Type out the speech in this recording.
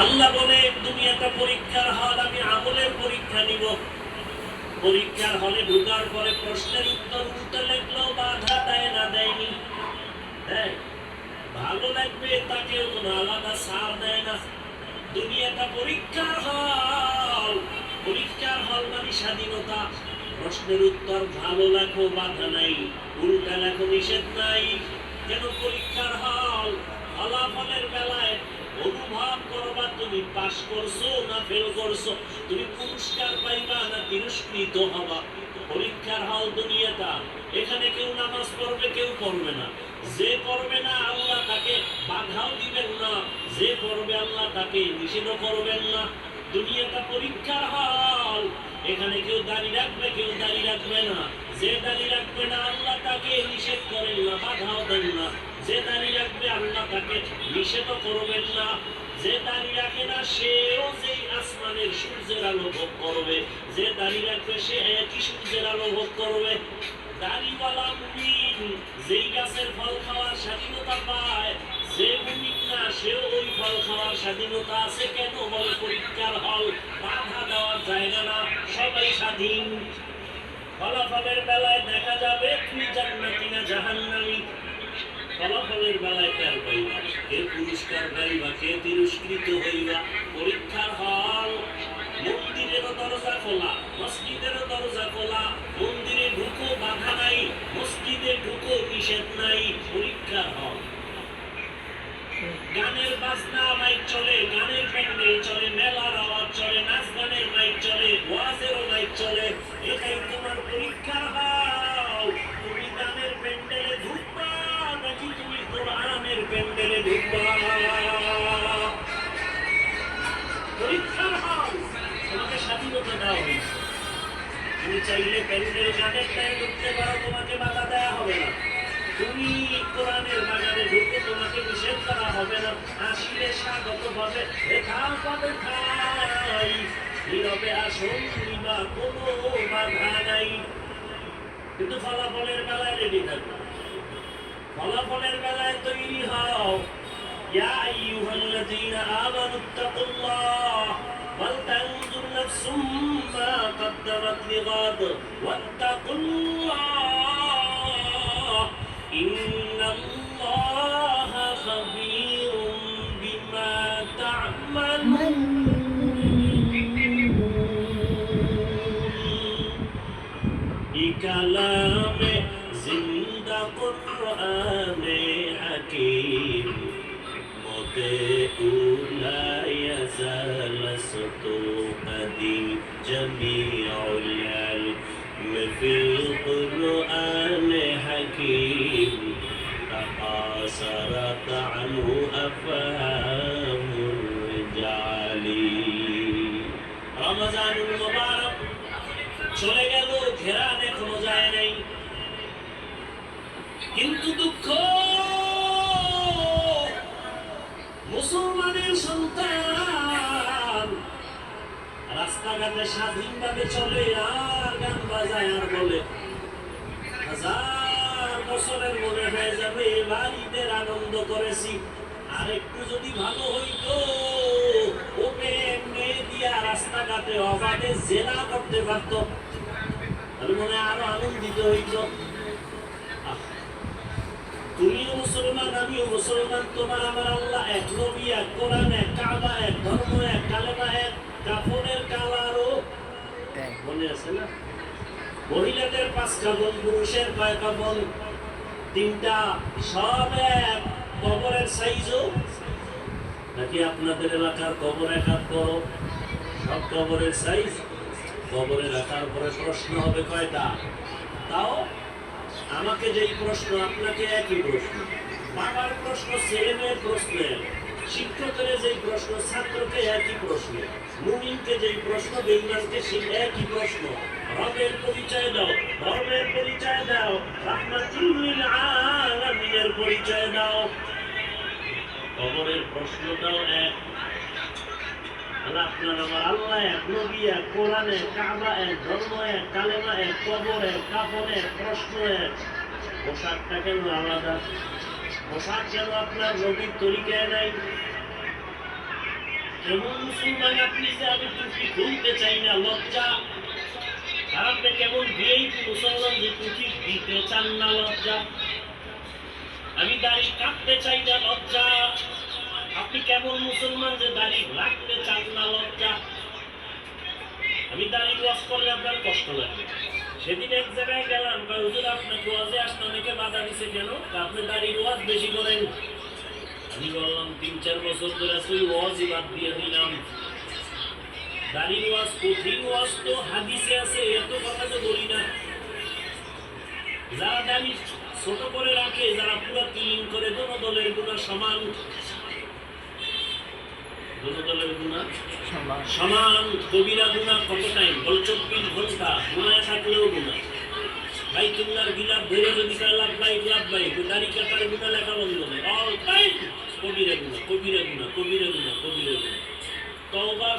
আল্লাহ বলে দুনিয়াটা পরীক্ষার হল, আমি আমলের পরীক্ষা নিব। পরীক্ষার হলে ঢোকার পরে প্রশ্নের উত্তর উল্টো লেখলেও বাধা দেয় না, দেয়নি? দেয়। ভালো লাগবে তাকেও কোনো আলাদা ছাড় দেয় না। দুনিয়াটা পরীক্ষার হল। পরীক্ষার হল মানে স্বাধীনতা। প্রশ্নের উত্তর ভালো লেখো, বাধা নাই, উল্টা লেখো, নিষেধ নাই। কেন পরীক্ষার হল? ফলাফলের বেলায় অনুভব করবা তুমি পাস করছো না ফেল করছো, তুমি পুরস্কার পাইবা না তিরস্কৃত হবা। পরীক্ষার হল দুনিয়াটা। এখানে কেউ নামাজ পড়বে, কেউ পড়বে না। যে পড়বে না আল্লাহ তাকে বাধাও দিবেন না, যে পড়বে আল্লাহ তাকে নিষেধও করবেন না। দুনিয়াটা পরীক্ষার হল। এখানে কেউ দাঁড়িয়ে রাখবে, কেউ দাঁড়িয়ে রাখবে না। যে দাঁড়িয়ে রাখবে না আল্লাহ তাকে নিষেধ করেন না, বাধাও দেন না। যে দাঁড়িয়ে রাখবে আল্লাহ তাকে নিষেধও করবেন না। যে দাঁড়িয়ে রাখে না সেও যেই আসমানের সূর্যের আলো ভোগ করবে, যে দাঁড়িয়ে রাখবে সে একই সূর্যের আলো ভোগ করবে। দাড়িওয়ালা মুমিন যেই গাছের ফল খাওয়ার স্বাধীনতা পায়, যে মুমিন না সেও ওই ফল খাওয়ার স্বাধীনতা আছে। কেন? বলে পরীক্ষার হল, বাধা দেওয়ার জায়গা না, সবাই স্বাধীন। ফলাফলের বেলায় দেখা যাবে তুমি জান্নাতি না জাহান্নামী। ফলাফলের বেলায় টের পাইবা কে পুরস্কার পাইবা, কে তিরস্কৃত হইবা। পরীক্ষার হল। মন্দিরেরও দরজা খোলা, মসজিদেরও দরজা খোলা। মন্দিরে ঢুকো, বাধা নাই। মসজিদে ঢুকো, নিষেধ নাই। পরীক্ষার হল। গানের বাজনা মাইক চলে, গানের প্যান্ডেল চলে, মেলার আওয়াজ চলে, নাচ গানের মাইক চলে, ওয়াজেরও মাইক চলে। এটাই তোমার পরীক্ষার হল। তুমি গানের প্যান্ডেলে ঢুকবা নাকি তুমি কোরআনের প্যান্ডেলে ঢুকবা? পরীক্ষার হল। তোমাকে স্বাধীনতা দেওয়া হয়েছে। তুমি চাইলে প্যান্ডেল গানের টাইম ঢুকতে পারো, তোমাকে বাধা দেওয়া হবে না। তুমি কোরআনের বাজারে ঢুকে, তোমাকে নিষেধ করা হবে না। আসলে স্বাগত ভাবে দেখাও পাবে খাই, নীরবে আসন নিবা, কোনো বাধা নাই। কিন্তু ফলাফলের বেলায় রেডি থাকবে, ফলাফলের বেলায় তৈরি হও। ইয়া আইয়ুহাল্লাযীনা আমানুত্তাকুল্লাহ ওয়াল তানজুর নাফসুম মা কদ্দামাত লিগাদ ওয়াত্তাকুল্লাহ ইন্নাল্লাহা খাবীরুম বিমা তা'মালুন। ই কালামে জিন্দা কুরআনে হাকীম মতে উলা ইয়াজাল সতু কদিম জামিউল ইলম ফিল কুরআনে হাকীম তাকাসারাত আনহু আফহামুর রিজালি। রমজানুল মুবারক চলে গেল, ঘেরান এখনো যায় নাই। কিন্তু দুঃখ, মুসলমানের সন্তান রাস্তাঘাটে স্বাধীনভাবে চলে আর গান বাজায় আর বলে, হাজার বছরের মনে হয়ে যাবে বাড়িদের আনন্দ করেছি, আর একটু যদি ভালো হইতো ওকে মেয়ে দিয়া রাস্তাঘাটে অবাধে জেলা করতে পারতো, তাহলে মনে আরো আনন্দিত হইতো। তুমিও মুসলমান, আমিও মুসলমান, তোমার আমার আল্লাহ এক, নবী এক, কোরআন এক, কাবা এক, ধর্ম এক, কালেমা এক, কাফনের কালারও মনে আছে না? মহিলাদের 5 কাফন, পুরুষের 5 কাফন, 3টা, সব এক। কবরের সাইজও নাকি আপনাদের এলাকার কবর এক হাত বড়? সব কবরের সাইজ। কবরে রাখার পরে প্রশ্ন হবে কয়টা? তাও আমাকে যেই প্রশ্ন আপনাকে একই প্রশ্ন, বাবার প্রশ্ন ছেলে মেয়ের প্রশ্ন, শিক্ষকের যেই প্রশ্ন ছাত্রকে একই প্রশ্ন, মুমিনকে যেই প্রশ্ন বেঈমানকে সেই একই প্রশ্ন। রবের পরিচয় দাও, ধর্মের পরিচয় দাও, রাহমাতুল লিল আলামিনের পরিচয় দাও। কবরের প্রশ্নটাও এক। আপনার আমার আল্লাহ এক, নবী এক, কোরআন এক, কাবা এক, ধর্ম এক, কালেমা এক, কবর এক, কাফন এক, প্রশ্ন এক। পোশাকটা কেন আলাদা? পোশাক কেন আপনার নবীর তরিকায় নাই? এমন মুসলমান আপনি যে আমি টুপি খুলতে চাই না, লজ্জা। আর আপনি কেমন ভিআইপি মুসলমান যে টুপি দিতে চান না, লজ্জা। আমি দাড়ি কাটতে চাই না, লজ্জা। আপনি কেমন মুসলমান যে দাড়ি রাখতে চান না, লজ্জা। আমি দাড়ি ওয়াশ করলে আপনার কষ্ট লাগে। সেদিন এক জায়গায় গেলাম, হুজুর আপনাকে ওয়াজে আসতে অনেকে বাধা দিছে কেন? আপনি দাড়ির ওয়াজ বেশি করেন। আমি বললাম ৩-৪ বছর ধরে তুই ওয়াজই বাদ দিয়ে দিলাম। দাড়ির ওয়াজ কঠিন ওয়াজ তো হাদিসে আছে, এত কথা তো বলি না। যারা দাড়ি ছোট করে রাখে, যারা পুরো ক্লিন করে, দোনো দলের গুণা সমান। দোনো দলের গুণা সমান। কবিরা গুণা কত টাইম? বল ২৪ ঘন্টা। গুণায় থাকলেও গুণা। বাইতুল্লাহর গিলাফ ধরে যদি লাভবাহিক লাভবাহিক, দাড়ি কাটার গুণা লেখা বন্ধ নেই, অল টাইম কবিরা গুণা, কবিরা গুণা, কবিরা গুণা, কবিরা গুণা। তওবা